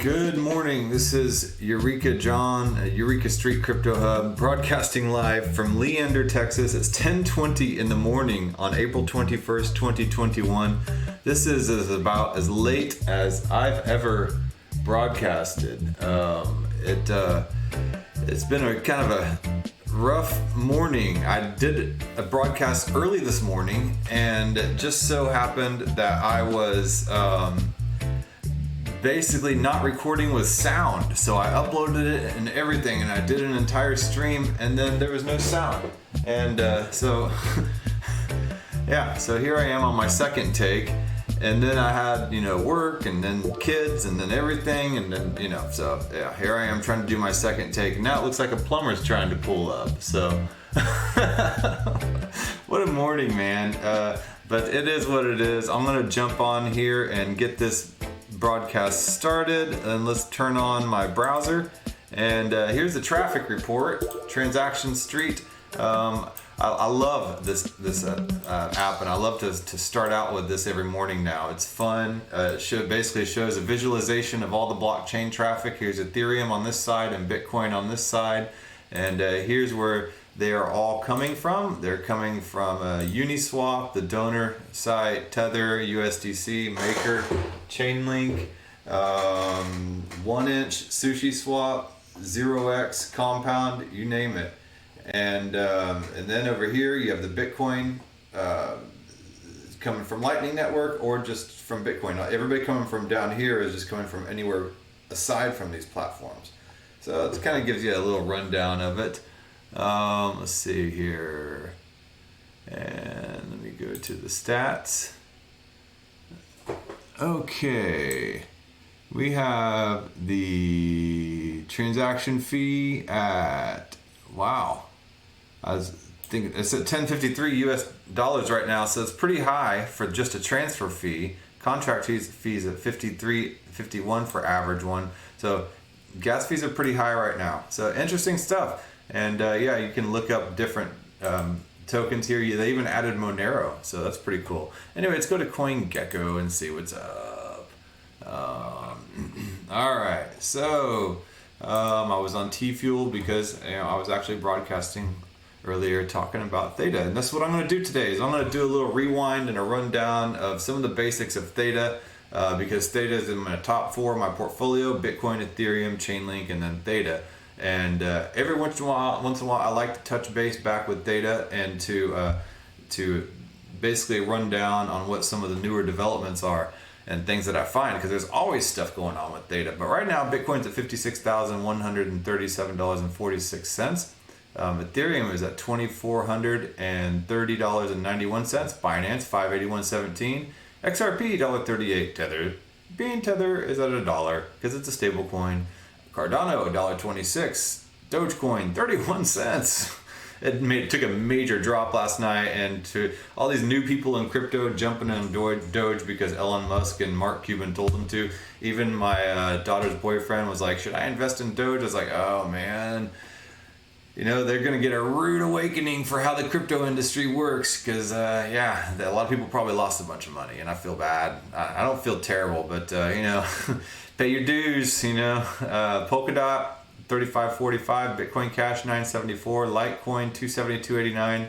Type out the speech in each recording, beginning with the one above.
Good morning. This is Eureka John, Eureka Street Crypto Hub, broadcasting live from Leander, Texas. It's 10:20 in the morning on April 21st, 2021. This is about as late as I've ever broadcasted. It's been a kind of a rough morning. I did a broadcast early this morning, and it just so happened that I was basically not recording with sound, so I uploaded it and everything, and I did an entire stream, and then there was no sound, and so here I am on my second take, and then I had work, and then kids, and then everything, and then here I am trying to do my second take. Now it looks like a plumber's trying to pull up. So what a morning, man. But it is what it is. I'm gonna jump on here and get this broadcast started, and let's turn on my browser, and here's the traffic report. Transaction Street. I love this app, and I love to start out with this every morning now. It's fun. It basically shows a visualization of all the blockchain traffic. Here's Ethereum on this side and Bitcoin on this side, and here's where they are all coming from. They're coming from Uniswap, the donor site, Tether, USDC, Maker, Chainlink, 1inch, SushiSwap, 0x, Compound, you name it. And then over here you have the Bitcoin coming from Lightning Network or just from Bitcoin. Everybody coming from down here is just coming from anywhere aside from these platforms. So it kind of gives you a little rundown of it. Let's see here, and let me go to the stats. Okay, we have the transaction fee at, wow, I was thinking it's at $10.53 US right now, so it's pretty high for just a transfer fee. Contract fees at $53.51 for average one, so gas fees are pretty high right now. So interesting stuff. And you can look up different tokens here. They even added Monero, so that's pretty cool. Anyway, let's go to CoinGecko and see what's up. All right, so I was on TFuel because I was actually broadcasting earlier talking about Theta, and that's what I'm going to do today. Is I'm going to do a little rewind and a rundown of some of the basics of Theta, because Theta is in my top 4 of my portfolio: Bitcoin, Ethereum, Chainlink, and then Theta. And every once in a while, I like to touch base back with Theta and to basically run down on what some of the newer developments are and things that I find, because there's always stuff going on with Theta. But right now, Bitcoin's at $56,137.46. Ethereum is at $2,430.91. Binance $581.17. XRP $1.38. Tether, being Tether, is at $1 because it's a stable coin. Cardano $1.26, Dogecoin 31 cents. It took a major drop last night, and to all these new people in crypto jumping on Doge because Elon Musk and Mark Cuban told them to. Even my daughter's boyfriend was like, "Should I invest in Doge?" I was like, "Oh man, they're gonna get a rude awakening for how the crypto industry works, because a lot of people probably lost a bunch of money, and I feel bad. I don't feel terrible, but pay your dues, Polkadot, 35.45, Bitcoin Cash, 9.74, Litecoin, 272.89,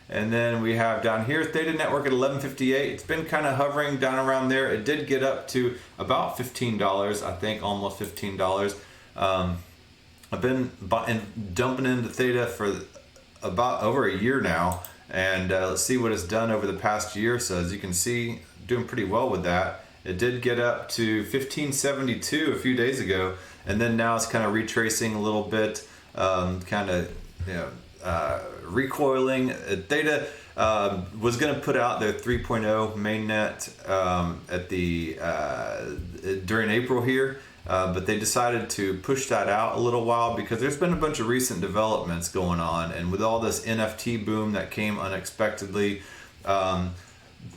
and then we have down here Theta Network at 11.58. It's been kind of hovering down around there. It did get up to about $15, I think, almost $15. I've been dumping into Theta for about over a year now, and let's see what it's done over the past year. So as you can see, doing pretty well with that. It did get up to 1572 a few days ago, and then now it's kind of retracing a little bit, recoiling. Theta was going to put out their 3.0 mainnet during April here, but they decided to push that out a little while because there's been a bunch of recent developments going on, and with all this NFT boom that came unexpectedly,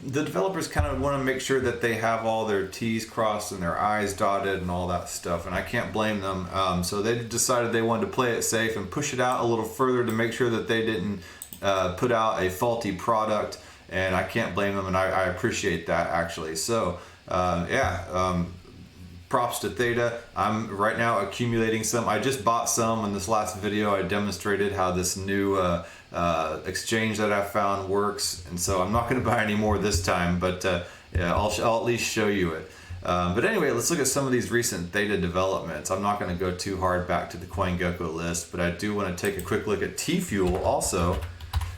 the developers kind of want to make sure that they have all their T's crossed and their I's dotted and all that stuff, and I can't blame them. So they decided they wanted to play it safe and push it out a little further to make sure that they didn't put out a faulty product, and I can't blame them, and I appreciate that actually. So props to Theta. I'm right now accumulating some. I just bought some in this last video. I demonstrated how this new exchange that I found works, and so I'm not going to buy any more this time, but yeah, I'll at least show you it. But anyway, let's look at some of these recent Theta developments. I'm not going to go too hard back to the CoinGecko list, but I do want to take a quick look at TFuel also.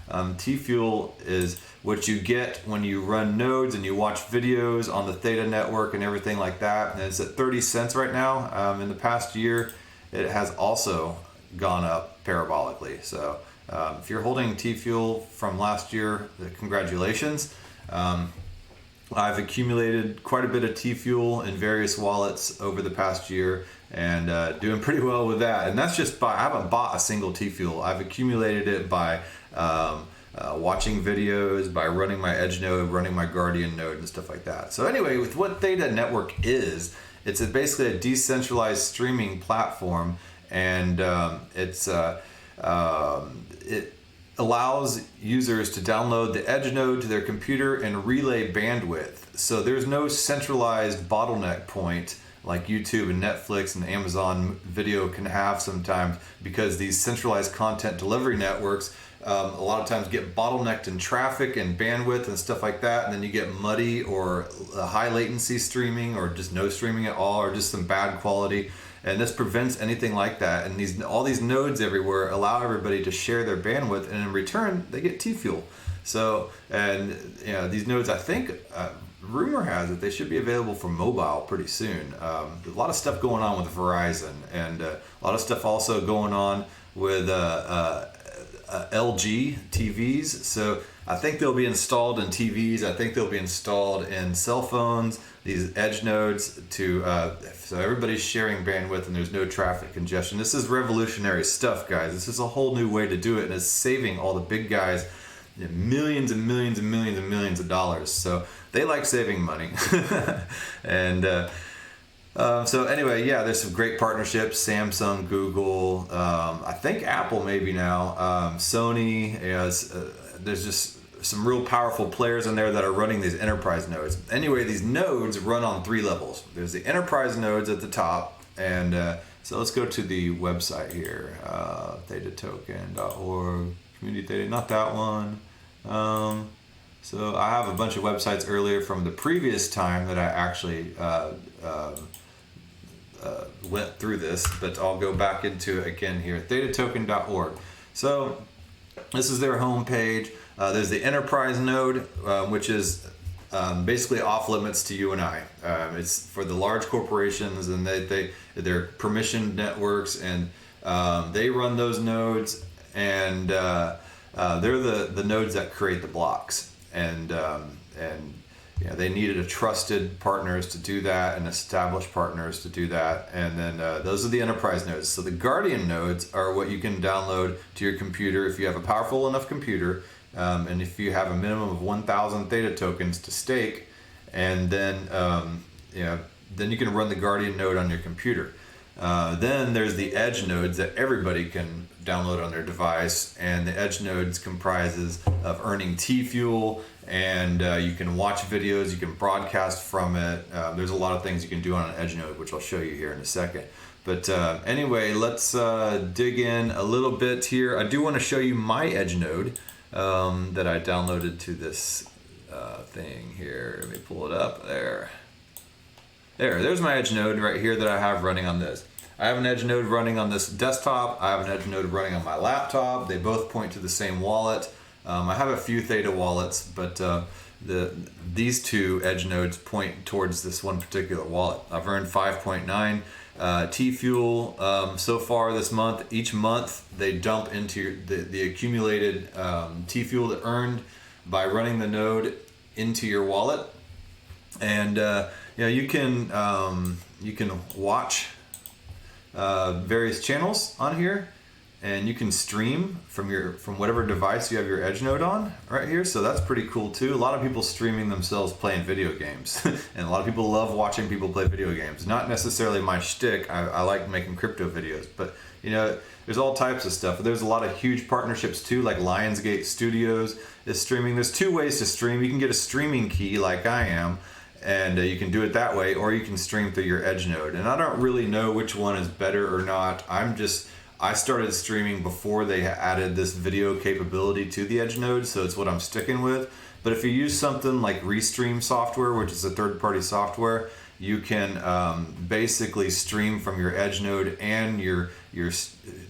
TFuel is what you get when you run nodes and you watch videos on the Theta Network and everything like that. And it's at 30 cents right now. In the past year, it has also gone up parabolically. So if you're holding TFuel from last year, congratulations. I've accumulated quite a bit of TFuel in various wallets over the past year, and doing pretty well with that. And that's just I haven't bought a single TFuel. I've accumulated it by watching videos, by running my Edge node, running my Guardian node, and stuff like that. So anyway, with what Theta Network is, it's basically a decentralized streaming platform, and it allows users to download the Edge node to their computer and relay bandwidth. So there's no centralized bottleneck point like YouTube and Netflix and Amazon Video can have sometimes, because these centralized content delivery networks a lot of times get bottlenecked in traffic and bandwidth and stuff like that, and then you get muddy or high latency streaming, or just no streaming at all, or just some bad quality. And this prevents anything like that. And all these nodes everywhere allow everybody to share their bandwidth, and in return they get TFuel. So, and these nodes, I think rumor has it they should be available for mobile pretty soon. There's a lot of stuff going on with Verizon, and a lot of stuff also going on with LG TVs. So I think they'll be installed in TVs. I think they'll be installed in cell phones, these Edge nodes, so everybody's sharing bandwidth and there's no traffic congestion. This is revolutionary stuff, guys. This is a whole new way to do it, and it's saving all the big guys millions and millions and millions and millions of dollars. So they like saving money. And so anyway, yeah, there's some great partnerships. Samsung, Google, I think Apple maybe now, Sony. There's just some real powerful players in there that are running these enterprise nodes. Anyway, these nodes run on 3 levels. There's the enterprise nodes at the top, and so let's go to the website here, thetatoken.org, community theta, not that one. So I have a bunch of websites earlier from the previous time that I actually went through this, but I'll go back into it again here, thetatoken.org. So this is their home page. There's the enterprise node, which is basically off limits to you and I. It's for the large corporations, and they're permissioned networks, and they run those nodes, and they're the nodes that create the blocks, and they needed a trusted partners to do that, and established partners to do that, and then those are the enterprise nodes. So the Guardian nodes are what you can download to your computer if you have a powerful enough computer, and if you have a minimum of 1,000 Theta tokens to stake, and then then you can run the Guardian node on your computer. Then there's the Edge nodes that everybody can download on their device, and the Edge nodes comprises of earning TFuel, and you can watch videos, you can broadcast from it. There's a lot of things you can do on an Edge node, which I'll show you here in a second. But anyway, let's dig in a little bit here. I do want to show you my Edge node that I downloaded to this thing here. Let me pull it up. There's my Edge node right here that I have running on this. I have an Edge node running on this desktop. I have an Edge node running on my laptop. They both point to the same wallet. I have a few Theta wallets, but these 2 Edge nodes point towards this one particular wallet. I've earned 5.9 TFuel so far this month. Each month they dump into the accumulated TFuel that earned by running the node into your wallet, and you can watch various channels on here, and you can stream from whatever device you have your Edge node on right here. So that's pretty cool too. A lot of people streaming themselves playing video games, and a lot of people love watching people play video games. Not necessarily my shtick. I like making crypto videos, but there's all types of stuff. There's a lot of huge partnerships too, like Lionsgate Studios is streaming. There's 2 ways to stream. You can get a streaming key like I am, And you can do it that way, or you can stream through your Edge node. And I don't really know which one is better or not. I started streaming before they added this video capability to the Edge node, so it's what I'm sticking with. But if you use something like Restream software, which is a third-party software, you can basically stream from your Edge node and your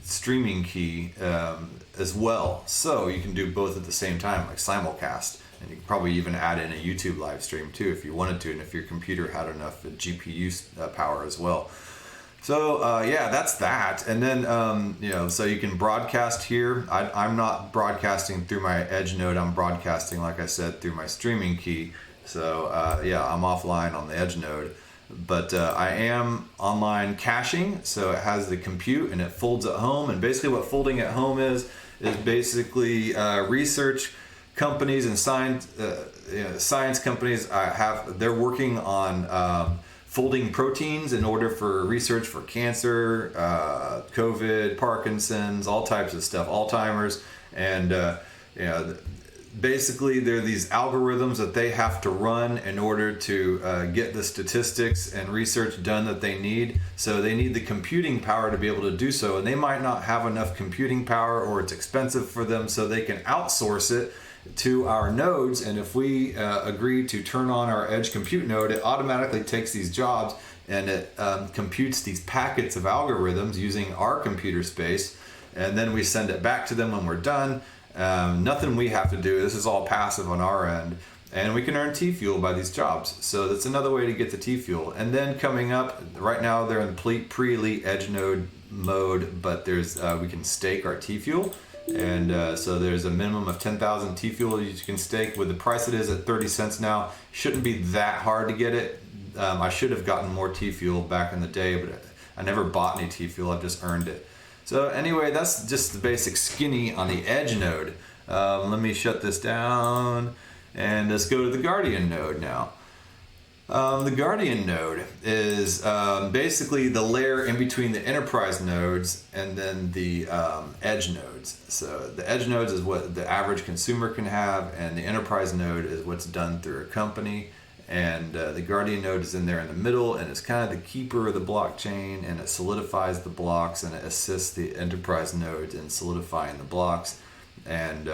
streaming key as well. So you can do both at the same time, like simulcast. And you can probably even add in a YouTube live stream too if you wanted to, and if your computer had enough GPU power as well. So yeah, that's that. And then so you can broadcast here. I'm not broadcasting through my Edge node. I'm broadcasting, like I said, through my streaming key. So yeah, I'm offline on the Edge node. But I am online caching, so it has the compute and it folds at home. And basically what folding at home is basically research companies and science companies they're working on folding proteins in order for research for cancer, COVID, Parkinson's, all types of stuff, Alzheimer's, and basically there are these algorithms that they have to run in order to get the statistics and research done that they need. So they need the computing power to be able to do so, and they might not have enough computing power, or it's expensive for them, so they can outsource it to our nodes. And if we agree to turn on our Edge compute node, it automatically takes these jobs and it computes these packets of algorithms using our computer space, and then we send it back to them when we're done. Nothing we have to do. This is all passive on our end, and we can earn TFuel by these jobs. So that's another way to get the TFuel. And then coming up, right now they're in pre-elite Edge node mode, but there's we can stake our TFuel. And so there's a minimum of 10,000 TFuel you can stake. With the price it is at 30 cents now, shouldn't be that hard to get it. I should have gotten more TFuel back in the day, but I never bought any TFuel, I've just earned it. So anyway, that's just the basic skinny on the Edge node. Let me shut this down and let's go to the Guardian node now. The Guardian node is basically the layer in between the enterprise nodes and then the Edge nodes. So the Edge nodes is what the average consumer can have, and the enterprise node is what's done through a company. And the Guardian node is in there in the middle, and it's kind of the keeper of the blockchain, and it solidifies the blocks, and it assists the enterprise nodes in solidifying the blocks. And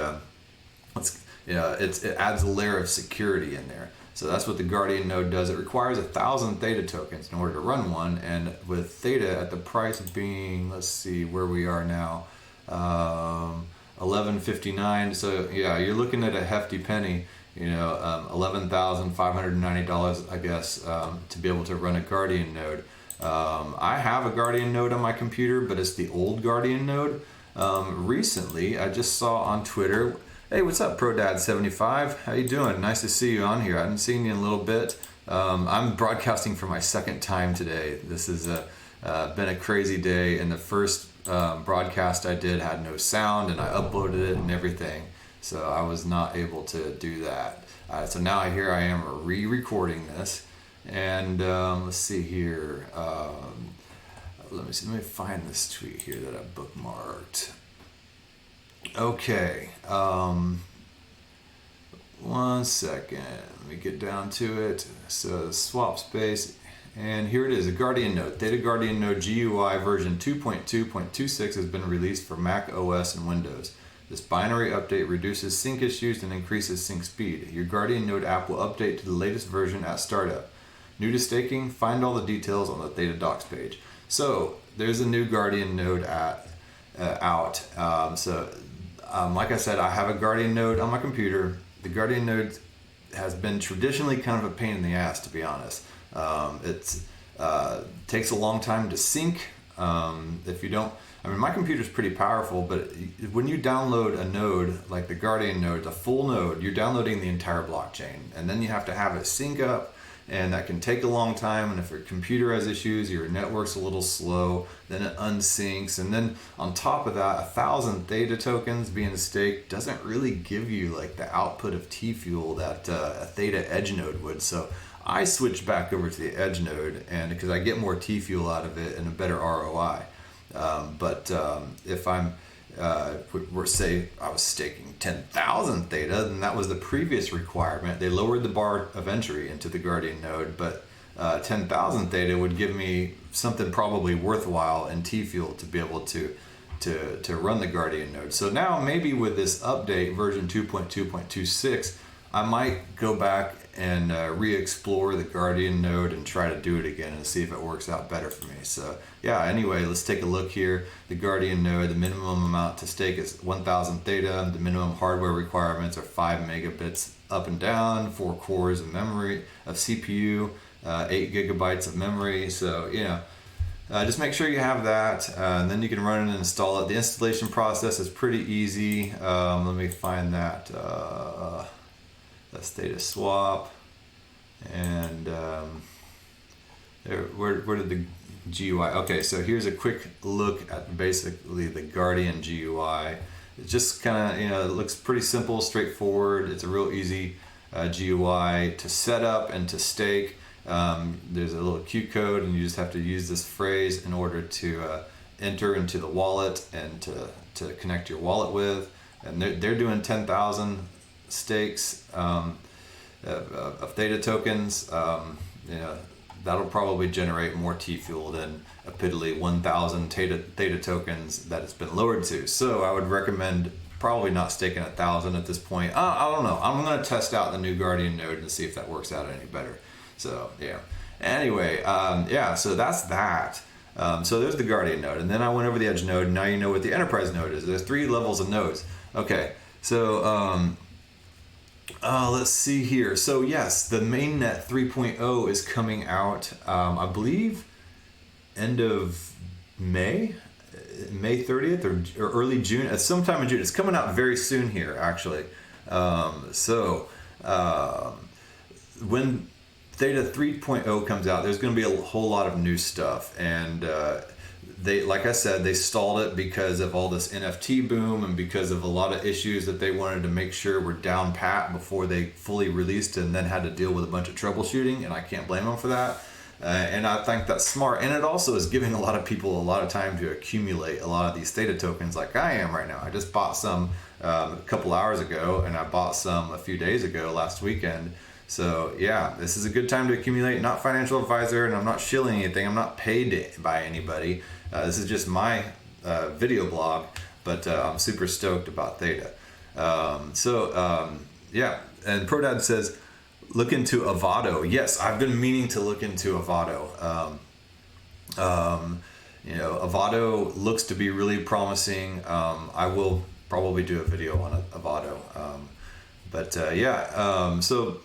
it adds a layer of security in there. So that's what the Guardian node does. It requires 1,000 Theta tokens in order to run one, and with Theta at the price being, let's see where we are now, 11.59. So yeah, you're looking at a hefty penny. $11,590, I guess, to be able to run a Guardian node. I have a Guardian node on my computer, but it's the old Guardian node. Recently, I just saw on Twitter, hey, what's up, ProDad75? How you doing? Nice to see you on here. I haven't seen you in a little bit. I'm broadcasting for my second time today. This has been a crazy day, and the first broadcast I did had no sound, and I uploaded it and everything. So I was not able to do that. So now here I am re-recording this, and let's see here. Let me find this tweet here that I bookmarked. Okay, 1 second. Let me get down to it. So swap space, and here it is, a Guardian node. Theta Guardian node GUI version 2.2.26 has been released for Mac OS and Windows. This binary update reduces sync issues and increases sync speed. Your Guardian node app will update to the latest version at startup. New to staking? Find all the details on the Theta docs page. So there's a new Guardian node out. Like I said, I have a Guardian node on my computer. The Guardian node has been traditionally kind of a pain in the ass, to be honest. It takes a long time to sync. If you don't, my computer's pretty powerful, but when you download a node like the Guardian node, the full node, you're downloading the entire blockchain, and then you have to have it sync up, and that can take a long time. And if your computer has issues, your network's a little slow, then it unsyncs, and then on top of that, 1,000 Theta tokens being staked doesn't really give you like the output of TFuel that a Theta Edge node would. So I switched back over to the Edge node, and because I get more TFuel out of it and a better ROI. But if I'm say I was staking 10,000 Theta, then that was the previous requirement. They lowered the bar of entry into the Guardian node, but 10,000 Theta would give me something probably worthwhile in TFuel to be able to run the Guardian node. So now maybe with this update, version 2.2.26, I might go back and re-explore the Guardian node and try to do it again and see if it works out better for me. So yeah, anyway, let's take a look here. The Guardian node, the minimum amount to stake is 1,000 Theta. The minimum hardware requirements are 5 megabits up and down, 4 cores of memory, of CPU, 8 gigabytes of memory. So, you know, just make sure you have that, and then you can run it and install it. The installation process is pretty easy. Let me find that. That's Thetaswap, and where did the GUI? Okay, so here's a quick look at basically the Guardian GUI. It just kind of, you know, it looks pretty simple, straightforward. It's a real easy GUI to set up and to stake. There's a little Q code, and you just have to use this phrase in order to enter into the wallet and to connect your wallet with. And they're doing 10,000 stakes of Theta tokens. You know, that'll probably generate more TFuel than a piddly 1,000 Theta tokens that it's been lowered to. So I would recommend probably not staking 1,000 at this point. I don't know. I'm going to test out the new Guardian node and see if that works out any better. So yeah. Anyway, yeah. So that's that. So there's the Guardian node, and then I went over the Edge node. And now you know what the Enterprise node is. There's 3 levels of nodes. Okay. So let's see here. So yes, the mainnet 3.0 is coming out. I believe end of May 30th or early June. At sometime in June. It's coming out very soon here, actually. When Theta 3.0 comes out, there's going to be a whole lot of new stuff, and they, like I said, they stalled it because of all this NFT boom and because of a lot of issues that they wanted to make sure were down pat before they fully released, and then had to deal with a bunch of troubleshooting, and I can't blame them for that. And I think that's smart, and it also is giving a lot of people a lot of time to accumulate a lot of these Theta tokens, like I am right now. I just bought some a couple hours ago, and I bought some a few days ago last weekend. So yeah, this is a good time to accumulate. Not financial advisor, and I'm not shilling anything. I'm not paid by anybody. This is just my video blog, but I'm super stoked about Theta. Yeah, and ProDad says, look into Avado. Yes, I've been meaning to look into Avado. You know, Avado looks to be really promising. I will probably do a video on Avado. So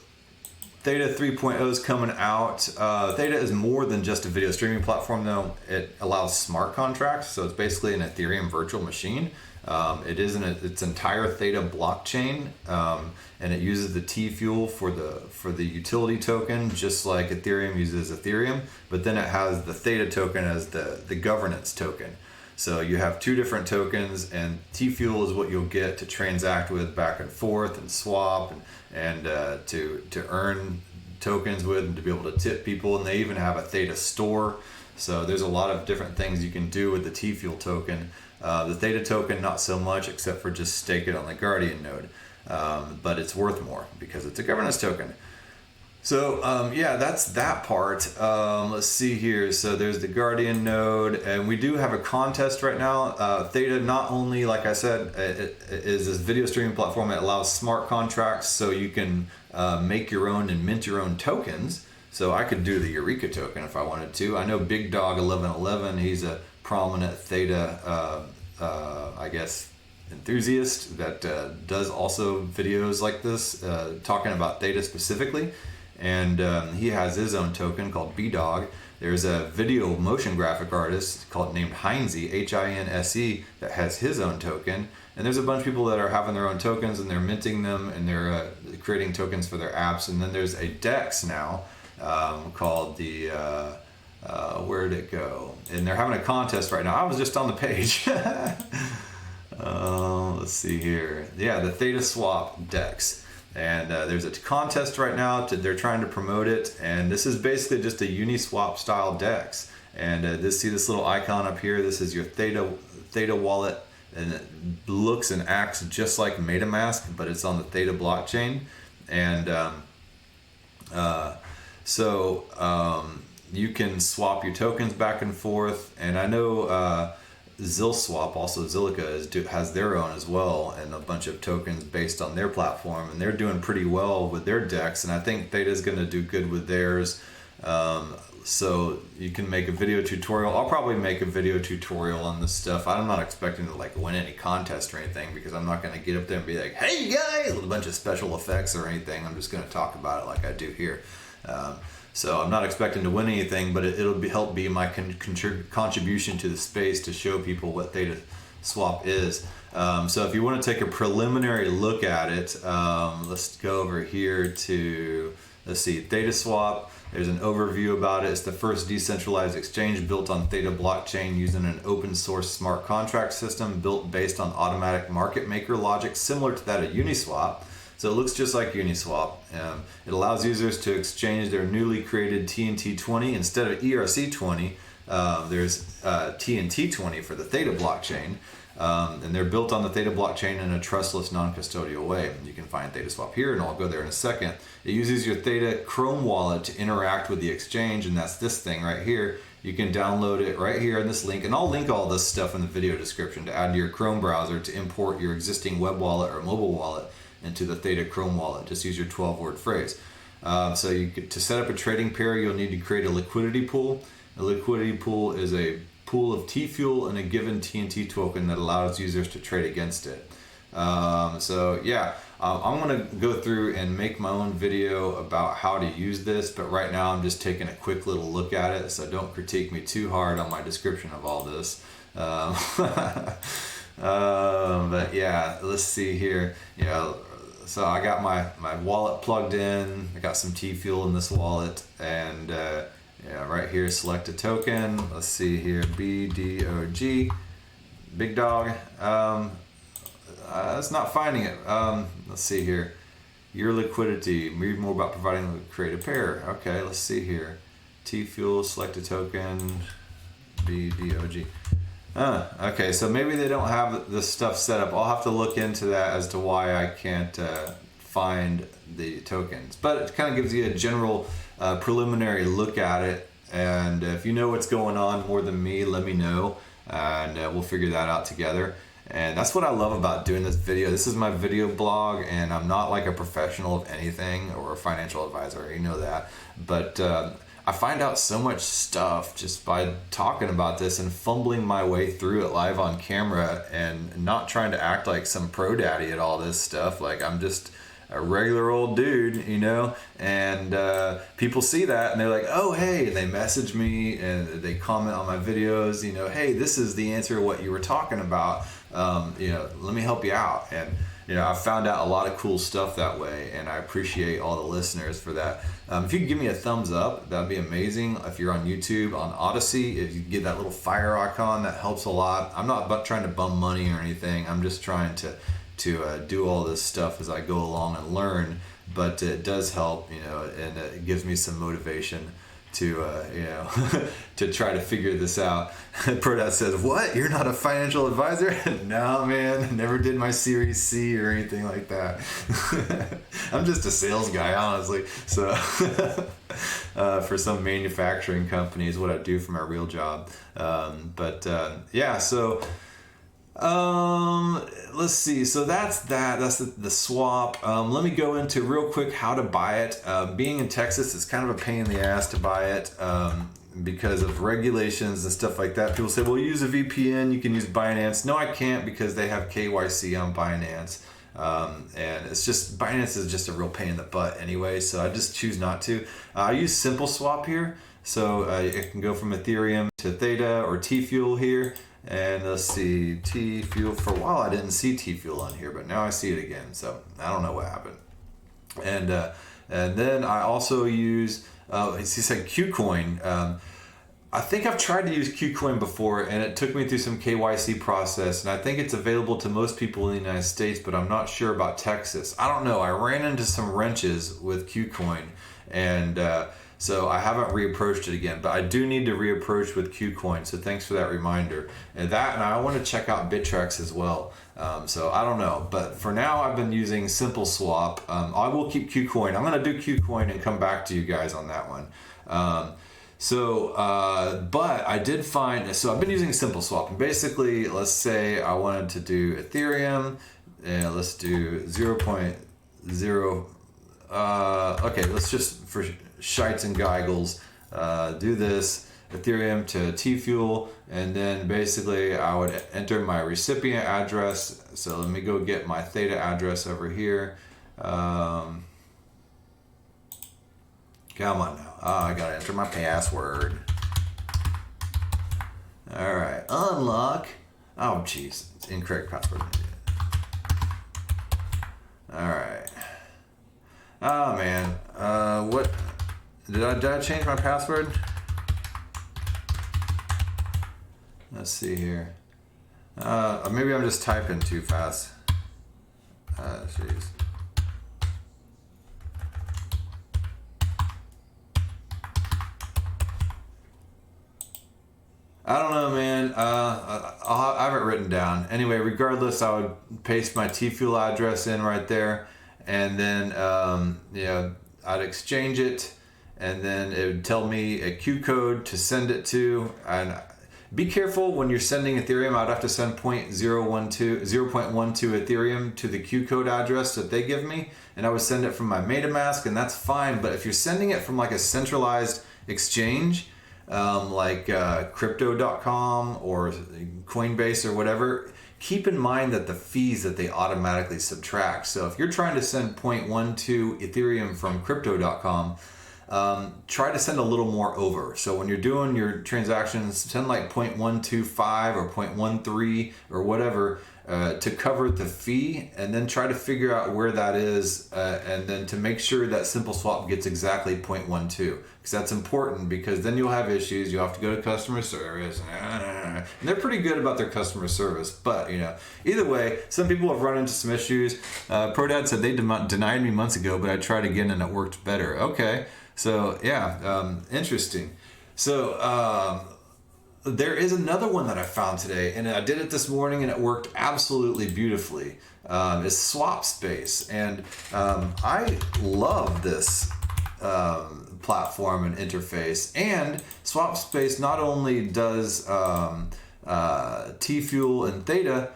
Theta 3.0 is coming out. Theta is more than just a video streaming platform, though. It allows smart contracts, so it's basically an Ethereum virtual machine. It is its entire Theta blockchain, and it uses the TFuel for the utility token, just like Ethereum uses Ethereum. But then it has the Theta token as the governance token. So you have 2 different tokens, and TFuel is what you'll get to transact with back and forth and swap and to earn tokens with, and to be able to tip people. And they even have a Theta store. So there's a lot of different things you can do with the TFuel token. The Theta token, not so much, except for just stake it on the Guardian node. But it's worth more because it's a governance token. So yeah, that's that part. Let's see here. So there's the Guardian node, and we do have a contest right now. Theta, not only, like I said, it is this video streaming platform that allows smart contracts, so you can make your own and mint your own tokens. So I could do the Eureka token if I wanted to. I know Big Dog 1111, he's a prominent Theta, I guess, enthusiast that does also videos like this, talking about Theta specifically. And he has his own token called B-Dog. There's a video motion graphic artist named Heinze, H-I-N-S-E, that has his own token. And there's a bunch of people that are having their own tokens, and they're minting them, and they're creating tokens for their apps. And then there's a DEX now called the, where'd it go? And they're having a contest right now. I was just on the page. Let's see here. Yeah, the Thetaswap DEX. And there's a contest right now. They're trying to promote it, and this is basically just a Uniswap style DEX. And see this little icon up here? This is your Theta wallet and it looks and acts just like MetaMask, but it's on the Theta blockchain. And you can swap your tokens back and forth. And I know ZilSwap, also Zilliqa, has their own as well, and a bunch of tokens based on their platform, and they're doing pretty well with their DEX, and I think Theta's going to do good with theirs. So you can make a video tutorial. I'll probably make a video tutorial on this stuff. I'm not expecting to like win any contest or anything, because I'm not going to get up there and be like, hey guys, with a bunch of special effects or anything. I'm just going to talk about it like I do here. So I'm not expecting to win anything, but it'll help be my contribution to the space to show people what Thetaswap is. So if you want to take a preliminary look at it, let's go over here to, let's see, Thetaswap. There's an overview about it. It's the first decentralized exchange built on Theta blockchain using an open source smart contract system built based on automatic market maker logic similar to that of Uniswap. So it looks just like Uniswap. It allows users to exchange their newly created TNT20 instead of ERC20. There's TNT20 for the Theta blockchain. And they're built on the Theta blockchain in a trustless, non-custodial way. You can find Thetaswap here, and I'll go there in a second. It uses your Theta Chrome wallet to interact with the exchange, and that's this thing right here. You can download it right here in this link, and I'll link all this stuff in the video description to add to your Chrome browser to import your existing web wallet or mobile wallet into the Theta Chrome wallet. Just use your 12-word phrase. To set up a trading pair, you'll need to create a liquidity pool. A liquidity pool is a pool of TFuel and a given TNT token that allows users to trade against it. I'm going to go through and make my own video about how to use this, but right now I'm just taking a quick little look at it, so don't critique me too hard on my description of all this. But yeah, let's see here. So I got my wallet plugged in. I got some TFuel in this wallet, and right here, select a token. Let's see here, BDOG, big dog. It's not finding it. Let's see here, your liquidity. Read more about providing create a pair. Okay, let's see here, TFuel, select a token, BDOG. Okay, so maybe they don't have this stuff set up. I'll have to look into that as to why I can't find the tokens. But it kind of gives you a general preliminary look at it. And if you know what's going on more than me, let me know, and we'll figure that out together. And that's what I love about doing this video. This is my video blog, and I'm not like a professional of anything or a financial advisor, you know that. But I find out so much stuff just by talking about this and fumbling my way through it live on camera, and not trying to act like some pro daddy at all this stuff. Like, I'm just a regular old dude, and people see that and they're like, oh, hey, and they message me and they comment on my videos, hey, this is the answer to what you were talking about. Let me help you out. And I found out a lot of cool stuff that way, and I appreciate all the listeners for that. If you could give me a thumbs up, that'd be amazing. If you're on YouTube, on Odyssey, if you get that little fire icon, that helps a lot. I'm not trying to bum money or anything. I'm just trying to do all this stuff as I go along and learn, but it does help, and it gives me some motivation to to try to figure this out. Prodad says, what? You're not a financial advisor? No, man, never did my Series C or anything like that. I'm just a sales guy, honestly. So for some manufacturing company is what I do for my real job. Let's see. So that's the swap. Let me go into real quick how to buy it. Being in Texas, it's kind of a pain in the ass to buy it because of regulations and stuff like that. People say, well, use a VPN, you can use Binance. No, I can't, because they have KYC on Binance. And it's just, Binance is just a real pain in the butt anyway, so I just choose not to. I use Simple Swap here. So it can go from Ethereum to Theta or TFuel here. And let's see, TFuel. For a while I didn't see TFuel on here, but now I see it again. So I don't know what happened. And then I also use, he said KuCoin. I think I've tried to use KuCoin before, and it took me through some KYC process. And I think it's available to most people in the United States, but I'm not sure about Texas. I don't know. I ran into some wrenches with KuCoin, and So I haven't reapproached it again, but I do need to reapproach with Qcoin. So thanks for that reminder. And I want to check out Bittrex as well. So I don't know, but for now I've been using SimpleSwap. I will keep Qcoin. I'm going to do Qcoin and come back to you guys on that one. But I did find, so I've been using SimpleSwap, and basically, let's say I wanted to do Ethereum, and let's do 0.0. Okay, let's just, for shites and giggles, do this Ethereum to TFuel, and then basically I would enter my recipient address. So let me go get my Theta address over here. Come on now. I gotta enter my password. All right, unlock. Oh, jeez, it's incorrect password. All right. Oh man, what? Did I change my password? Let's see here. Maybe I'm just typing too fast. Jeez. I don't know, man. I have it written down. Anyway, regardless, I would paste my TFuel address in right there, and then I'd exchange it, and then it would tell me a Q code to send it to. And be careful when you're sending Ethereum. I'd have to send 0.12 Ethereum to the Q code address that they give me, and I would send it from my MetaMask, and that's fine. But if you're sending it from like a centralized exchange, like crypto.com or Coinbase or whatever, keep in mind that the fees that they automatically subtract. So if you're trying to send 0.12 Ethereum from crypto.com, try to send a little more over. So when you're doing your transactions, send like 0.125 or 0.13 or whatever to cover the fee, and then try to figure out where that is, and then to make sure that SimpleSwap gets exactly 0.12, because that's important, because then you'll have issues. You'll have to go to customer service, and they're pretty good about their customer service. But either way, some people have run into some issues. ProDad said they denied me months ago, but I tried again and it worked better. Okay, so yeah, interesting. So there is another one that I found today, and I did it this morning, and it worked absolutely beautifully. It's SwapSpace, and I love this platform and interface. And SwapSpace not only does TFuel and Theta,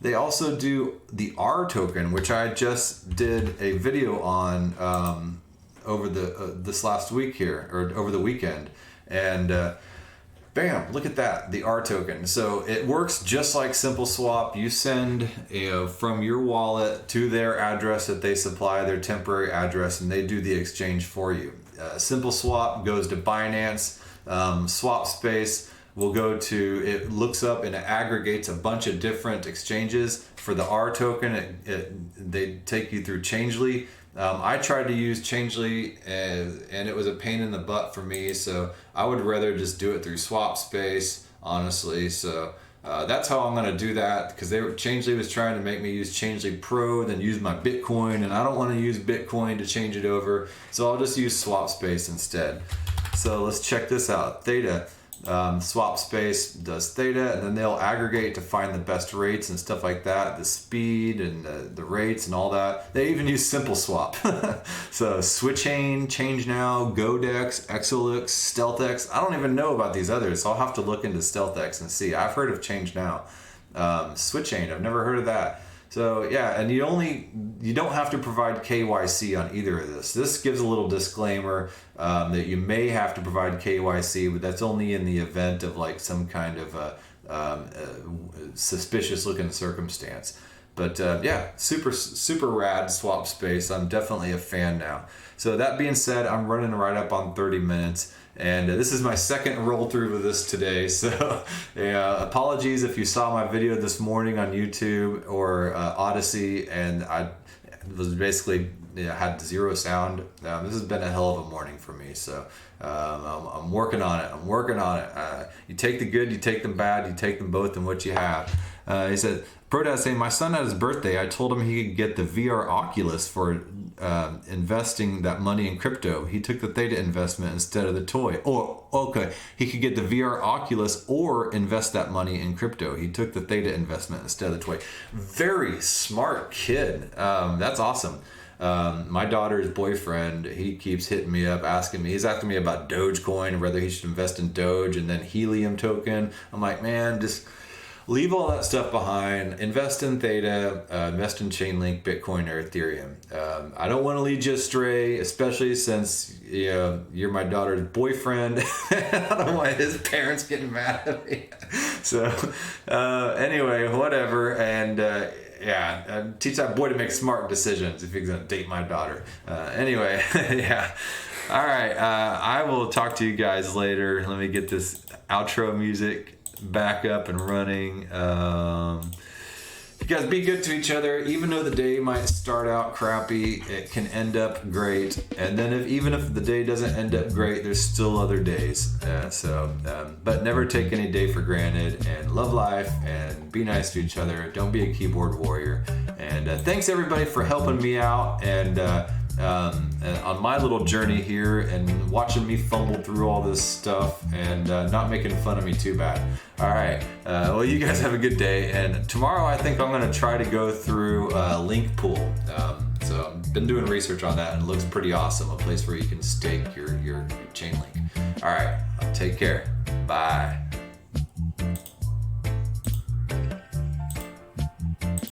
they also do the ARRR token, which I just did a video on over this last week here, or over the weekend, and bam, look at that, the ARRR token. So it works just like SimpleSwap. You send from your wallet to their address that they supply, their temporary address, and they do the exchange for you. SimpleSwap goes to Binance. SwapSpace will go to, it looks up and it aggregates a bunch of different exchanges. For the ARRR token, they take you through Changely. I tried to use Changely, and it was a pain in the butt for me, so I would rather just do it through SwapSpace, honestly. So that's how I'm going to do that, because Changely was trying to make me use Changely Pro, then use my Bitcoin, and I don't want to use Bitcoin to change it over, so I'll just use SwapSpace instead. So let's check this out. Theta. SwapSpace does Theta, and then they'll aggregate to find the best rates and stuff like that, the speed and the rates and all that. They even use SimpleSwap. So SwitchAin, ChangeNow, GoDex, Exolux, StealthX. I don't even know about these others, so I'll have to look into StealthX and see. I've heard of ChangeNow. SwitchAin, I've never heard of that. So yeah, and you don't have to provide KYC on either of this. This gives a little disclaimer that you may have to provide KYC, but that's only in the event of like some kind of suspicious looking circumstance. But yeah, super rad SwapSpace. I'm definitely a fan now. So that being said, I'm running right up on 30 minutes. And this is my second roll through of this today, so yeah, apologies if you saw my video this morning on YouTube or Odyssey and I was basically had zero sound. This has been a hell of a morning for me, so I'm working on it. You take the good, you take the bad, you take them both and what you have. He said, Pro Dad saying, my son at his birthday, I told him he could get the VR Oculus for investing that money in crypto. He took the Theta investment instead of the toy. Oh, okay. He could get the VR Oculus or invest that money in crypto. He took the Theta investment instead of the toy. Very smart kid. That's awesome. My daughter's boyfriend, he keeps hitting me up, he's asking me about Dogecoin, whether he should invest in Doge and then Helium token. I'm like, man, just leave all that stuff behind. Invest in Theta, invest in Chainlink, Bitcoin, or Ethereum. I don't want to lead you astray, especially since you're my daughter's boyfriend. I don't want his parents getting mad at me. So anyway, whatever. And teach that boy to make smart decisions if he's gonna date my daughter. Anyway, yeah. All right, I will talk to you guys later. Let me get this outro music back up and running. You guys be good to each other. Even though the day might start out crappy, it can end up great. And then even if the day doesn't end up great, there's still other days. But never take any day for granted, and love life and be nice to each other. Don't be a keyboard warrior. And thanks everybody for helping me out and on my little journey here and watching me fumble through all this stuff and not making fun of me too bad. All right. Well, you guys have a good day. And tomorrow I think I'm going to try to go through Link Pool. So I've been doing research on that and it looks pretty awesome. A place where you can stake your Chainlink. All right. Take care. Bye.